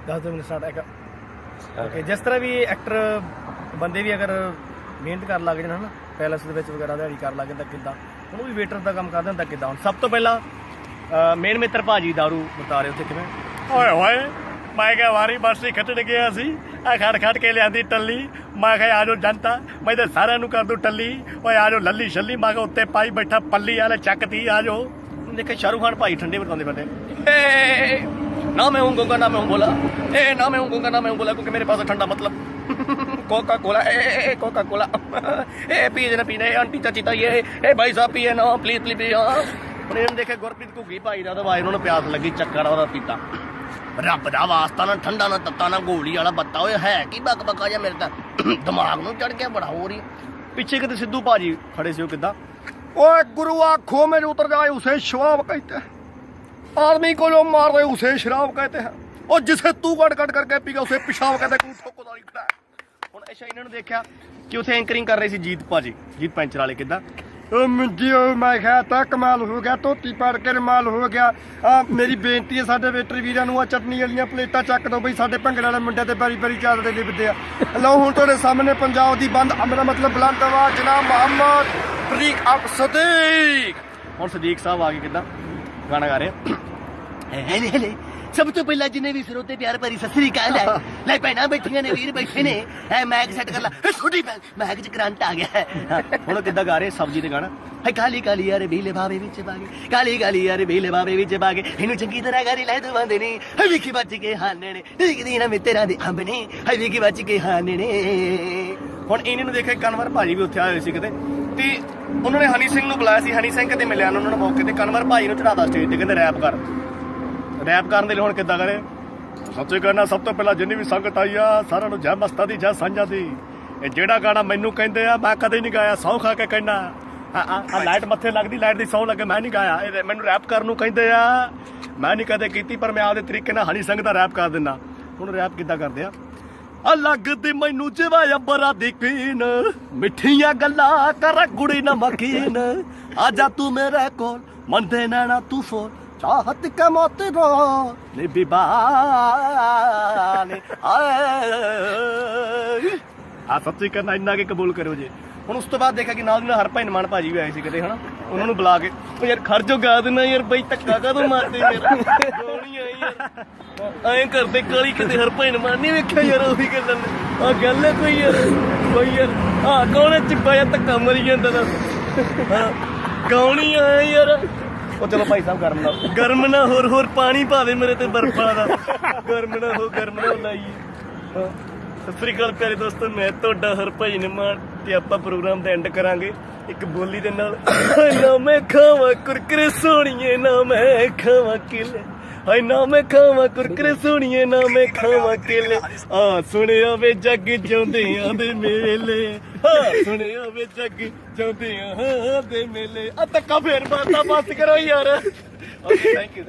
10 minute ਸਟਾर्ट ਹੈਗਾ okay. ਜਿਸ ਤਰ੍ਹਾਂ ਵੀ ਐਕਟਰ ਬੰਦੇ ਵੀ ਅਗਰ ਮਿਹਨਤ ਕਰਨ ਲੱਗ ਜਾਣ ਹਨਾ, ਪੈਲਸ ਦੇ ਵਿੱਚ ਵਗੈਰਾ ਦਿਹਾੜੀ ਕਰਨ ਲੱਗ ਜਾਂਦਾ ਕਿੱਦਾਂ, ਹੁਣ ਉਹ ਵੀ ਵੇਟਰ ਦਾ ਕੰਮ ਕਰਦਾ ਹੁੰਦਾ ਕਿੱਦਾਂ। ਹੁਣ ਸਭ ਤੋਂ ਪਹਿਲਾਂ ਮੇਨ ਮਿੱਤਰ ਭਾਜੀ ਦਾਰੂ ਵਰਤਾ ਰਹੇ ਉੱਥੇ ਕਿਵੇਂ ਓਏ ਹੋਏ ਮੈਂ ਕਿਹਾ ਵਾਰੀ ਬਰਸੀ ਖੱਟਣ ਗਿਆ ਸੀ ਆ ਖੜ ਕੇ ਲਿਆਂਦੀ ਟੱਲੀ। ਮੈਂ ਕਿਹਾ ਆ ਜਾਓ ਜਨਤਾ ਮੈਂ ਤਾਂ ਸਾਰਿਆਂ ਨੂੰ ਕਰ ਦੂੰ ਟੱਲੀ। ਓਏ ਆ ਜਾਓ ਲੱਲੀ ਛੱਲੀ। ਮੈਂ ਕਿਹਾ ਉੱਤੇ ਪਾਈ ਬੈਠਾ ਪੱਲੀ ਵਾਲੇ ਚੱਕਤੀ ਆ ਜਾਓ। ਦੇਖੇ ਸ਼ਾਹਰੁਖ ਖਾਨ ਭਾਈ ਠੰਡੇ ਵਰਤਾਉਂਦੇ ਬੰਦੇ ना मैं हूँ गूंगा ना मैं हूँ बोला ना मैं हूँ गूंगा ना मैं हूँ बोला क्योंकि मेरे पास ठंडा मतलब कोका कोला कोका कोला पिए ना पीने आंटी चाची ताइए भाई साहब पिए ना प्लीज प्लीज पिए। ਹੁਣ ਇਹਨੂੰ ਦੇਖੇ ਗੁਰਪ੍ਰੀਤ ਘੁੱਗੀ ਭਾਈ ਦਾ ਤਾਂ ਵਾਇਰ ਉਹਨੂੰ ਪਿਆਸ ਲੱਗੀ ਚੱਕਰ ਉਹਦਾ ਪੀਤਾ। ਰੱਬ ਦਾ ਵਾਸਤਾ ਨਾ ਠੰਡਾ ਨਾ ਤੱਤਾ ਨਾ ਗੋਲੀ ਵਾਲਾ ਬੱਤਾ ਹੋਇਆ ਹੈ ਕੀ ਬਕ ਬਕਾ ਜਾ ਮੇਰੇ ਤਾਂ ਦਿਮਾਗ ਨੂੰ ਚੜ ਗਿਆ ਬੜਾ ਹੋ ਰਹੀ। ਪਿੱਛੇ ਕਿਤੇ ਸਿੱਧੂ ਭਾਜੀ ਖੜੇ ਸੀ ਉਹ ਕਿੱਦਾਂ ओए गुरु आँखों में जो उतर जाए उसे शराब कहते हैं। आदमी को जो मार रहे उसे शराब कहते हैं और जिसे तू कट कट करके पीगा उसे पेशाब कहते हैं। ठोकोदारी खड़ा है। ਹੁਣ ਅੱਛਾ ਇਹਨਾਂ ਨੂੰ ਦੇਖਿਆ ਕਿ ਉੱਥੇ ਐਂਕਰਿੰਗ ਕਰ ਰਹੇ ਸੀ ਜੀਤ ਭਾਜੀ, ਜੀਤ ਪੈਂਚਰ ਵਾਲੇ ਕਿੱਦਾਂ मैं कहता कमाल हो गया धोती पड़ के रुमाल हो गया। मेरी बेनती है साडे वेटर वीरां नूं चटनी वालियां प्लेटां चक दो बई साडे भंगड़े वाले मुंडे ते बारी बारी चादरे लिपदे आ। लो हुण तुहाडे सामने पंजाब दी बंद मेरा मतलब बुलंद आवाज़ जनाब मोहम्मद फरीक अफ सदीक। ਹੁਣ ਸਦੀਕ ਸਾਹਿਬ ਆ ਗਏ ਕਿੱਦਾਂ ਗਾਣਾ ਗਾ ਰਹੇ। ਸਭ ਤੋਂ ਪਹਿਲਾਂ ਜਿੰਨੇ ਵੀ ਸਰੋਤੇ ਪਿਆਰ ਭਰੀ ਸਤਿ ਸ੍ਰੀ ਅਕਾਲ ਹੈ ਲੈ ਭੈਣਾਂ ਬੈਠੀਆਂ ਨੇ ਵੀਰ ਬੈਠੇ ਨੇ ਐ ਮੈਕ ਸੈੱਟ ਕਰ ਲਾ ਛੋਟੀ ਮੈਕ ਚ ਕਰੰਟ ਆ ਗਿਆ ਹੈ। ਹੁਣ ਕਿੱਦਾਂ ਗਾ ਰਹੇ ਸਬਜ਼ੀ ਤੇ ਗਾਣਾ ਹੈ ਕਾਲੀ ਕਾਲੀ ਯਾਰ ਬੀਲੇ ਬਾਬੇ ਵਿੱਚ ਬਾਗੇ ਕਾਲੀ ਕਾਲੀ ਯਾਰ ਬੀਲੇ ਬਾਬੇ ਵਿੱਚ ਬਾਗੇ ਇਹਨੂੰ ਚੰਗੀ ਤਰ੍ਹਾਂ ਗਾਰੀ ਲੈ ਦੋ ਬੰਦੇ ਨੇ ਹੈ ਵਿਕੀ ਬੱਚ ਕੇ ਹਾਨੇ ਨੇ ਦੇਖਦੀ ਨਾ ਮਿੱਤਰਾਂ ਦੇ ਅੰਬ ਨੇ ਹੈ ਵਿਕੀ ਬੱਚ ਕੇ ਹਾਨੇ ਨੇ। ਹੁਣ ਇਹਨਾਂ ਨੂੰ ਦੇਖਿਆ ਕਨਵਰ ਭਾਜੀ ਵੀ ਉੱਥੇ ਆਏ ਹੋਏ ਸੀ ਕਿਤੇ ਤੇ ਉਹਨਾਂ ਨੇ ਹਨੀ ਸਿੰਘ ਨੂੰ ਬੁਲਾਇਆ ਸੀ। ਹਨੀ ਸਿੰਘ ਕਿਤੇ ਮਿਲਿਆ ਉਹਨਾਂ ਨੂੰ ਮੌਕੇ ਤੇ ਕਨਵਰ ਭਾਜੀ ਨੂੰ ਚੜਾਤਾ ਸਟੇਜ ਤੇ ਕਹਿੰਦੇ ਰੈਪ ਕਰ। ਰੈਪ ਕਰਨ ਦੇ ਲਈ ਹੁਣ ਕਿੱਦਾਂ ਕਰੇ ਸੱਚੇ ਕਹਿਣਾ ਸਭ ਤੋਂ ਪਹਿਲਾਂ ਜਿੰਨੀ ਵੀ ਸੰਗਤ ਆਈ ਆ ਸਾਰਿਆਂ ਨੂੰ ਜੈ ਮਸਤਾ ਦੀ ਜੈ ਸਾਂਝਾ ਦੀ। ਇਹ ਜਿਹੜਾ ਗਾਣਾ ਮੈਨੂੰ ਕਹਿੰਦੇ ਆ ਮੈਂ ਕਦੇ ਨਹੀਂ ਗਾਇਆ ਸਹੁੰ ਖਾ ਕੇ ਕਹਿਣਾ ਆ ਲਾਈਟ ਮੱਥੇ ਲੱਗਦੀ ਲਾਈਟ ਦੀ ਸਹੁੰ ਲੱਗੇ ਮੈਂ ਨਹੀਂ ਗਾਇਆ। ਇਹ ਮੈਨੂੰ ਰੈਪ ਕਰਨ ਨੂੰ ਕਹਿੰਦੇ ਆ ਮੈਂ ਨਹੀਂ ਕਦੇ ਕੀਤੀ ਪਰ ਮੈਂ ਆਪਦੇ ਤਰੀਕੇ ਨਾਲ ਹਨੀ ਸਿੰਘ ਦਾ ਰੈਪ ਕਰ ਦਿੰਦਾ। ਹੁਣ ਰੈਪ ਕਿੱਦਾਂ ਕਰਦੇ ਆ ਲੱਗਦੀ ਮੈਨੂੰ ਜਿਵੇਂ ਅੰਬਰਾਂ ਦੀ ਕੀਨ ਮਿੱਠੀਆਂ ਗੱਲਾਂ ਕਰ ਗੁੜੀ ਨਮਕੀਨ ਆਜਾ ਤੂੰ ਮੇਰੇ ਕੋਲ ਮੰਦੇ ਨੈਣਾ ਤੂੰ ਫੋਲ चाहत का मौत रो ने बिबाने आ सच्ची करना इन्ना के कबूल करो जी। ਹੁਣ ਉਸ ਤੋਂ ਬਾਅਦ ਦੇਖਿਆ ਕਿ ਨਾਲ ਦੀ ਨਾਲ ਹਰਭਜਨ ਮਾਨ ਭਾਜੀ ਵੀ ਆਏ ਸੀ ਕਿਤੇ ਹਨਾ, ਉਹਨਾਂ ਨੂੰ ਬੁਲਾ ਕੇ ਉਹ ਯਾਰ ਖਰਚੋ ਗਾ ਦੇਣਾ ਯਾਰ ਬਈ ਧੱਕਾ ਕਾਹਦੋਂ ਮਾਰਦੇ ਯਾਰ ਗਾਉਣੀ ਆਈ ਯਾਰ ਐਂ ਕਰਦੇ ਕਾਲੀ ਕਿਤੇ ਹਰਭਜਨ ਮਾਨ ਨਹੀਂ ਵੇਖਿਆ ਯਾਰ ਉਹੀ ਗੱਲਾਂ ਆ ਗੱਲ ਹੈ ਕੋਈ ਯਾਰ ਆ ਕੌਣ ਚਿੱਪਾ ਜਾਂ ਧੱਕਾ ਮਰੀ ਜਾਂਦਾ ਦੱਸ ਹਾਂ ਗਾਉਣੀ ਆ ਯਾਰ। ਉਹ ਚਲੋ ਭਾਈ ਸਾਹਿਬ ਗਰਮ ਨਾ ਹੋਰ ਪਾਣੀ ਪਾ ਦੇ ਮੇਰੇ ਤੇ ਬਰਫਾਂ ਦਾ ਗਰਮ ਨਾ ਲਾਈਏ। ਸਤਿ ਸ੍ਰੀ ਅਕਾਲ ਪਿਆਰੇ ਦੋਸਤੋ, ਮੈਂ ਤੁਹਾਡਾ ਹਰਭਜਨ ਮਾਨ ਤੇ ਆਪਾਂ ਪ੍ਰੋਗਰਾਮ ਦਾ ਐਂਡ ਕਰਾਂਗੇ ਇੱਕ ਬੋਲੀ ਦੇ ਨਾਲ। ਨਾ ਮੈਂ ਖਾਵਾਂ ਕੁਰਕਰੇ ਸੋਹਣੀਏ ਨਾ ਮੈਂ ਖਾਵਾਂ ਕੇਲੇ ਹਾਏ ਨਾ ਮੈਂ ਖਾਵਾਂ ਕੁਰਕਰੇ ਸੋਹਣੀਏ ਨਾ ਮੈਂ ਖਾਵਾਂ ਕੇਲੇ ਆ ਸੁਣਿਆ ਵੇ ਜੱਗ ਜਾਂਦਿਆਂ ਦੇ ਮੇਲੇ ਹਾਂ ਸੁਣਿਆ ਵੇ ਜੱਗ ਜਾਂਦਿਆਂ ਦੇ ਮੇਲੇ ਆ ਧੱਕਾ ਫੇਰ ਮਾਰਦਾ ਬਸ ਕਰੋ ਯਾਰ। Okay thank you.